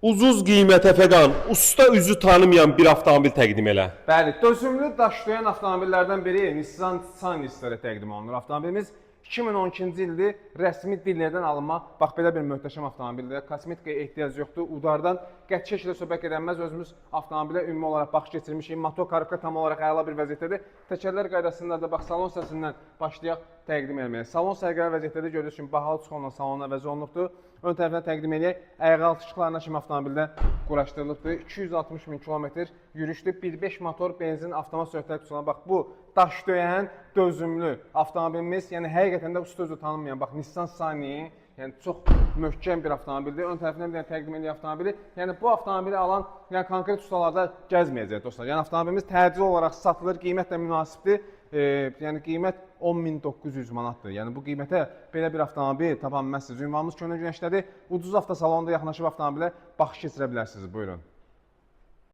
Ucuz qiymətə fəqan, usta üzü tanımayan bir avtomobil təqdim elə. Bəli, dözümlü daşlayan avtomobillərdən biri Nissan Sunny sizlərə təqdim olunur. Avtomobilimiz 2012-ci ildir, rəsmi dillərdən alınma, bax belə bir möhtəşəm avtomobildir. Kosmetikaya ehtiyac yoxdur. Udardan qəti şəkildə söhbət edilməz. Özümüz avtomobilə ümumi olaraq baxış keçirmişik. Motor korobka tam olaraq əla bir vəziyyətdədir. Təkərlər qaydasında da bax salon səsindən başlayaq təqdim etməyə. Salon sərgəli vəziyyətdədir. Gördüyünüz kimi bahalı çıxonla salona əvəz olunubdur. Ön tərəfdən təqdim edək. Ayaqaltı işıqlarına kimi avtomobildə quraşdırılıbdır. 260 min kilometr yürüşlü 1.5 motor benzin avtomat sürətlər kutusundan. Bax bu daş döyən, dözümlü avtomobilimiz. Yəni həqiqətən də usta özü tanınmayan. Bax Nissan Sunny, yəni çox möhkəm bir avtomobildir. Ön tərəfindən bir təqdim edən avtomobili. Yəni bu avtomobili alan yəni konkret ustalarda gəzməyəcək dostlar. Yəni avtomobilimiz təcili olaraq satılır, qiymət də münasibdir. Yəni qiymət 10.900 manatdır. Yəni bu qiymətə belə bir avtomobil tapa bilməzsiniz. Ünvanımız Könül Günəşdədir. Ucuz avtosalonda yaxınlaşıb avtomobilə baxış keçirə bilərsiniz. Buyurun.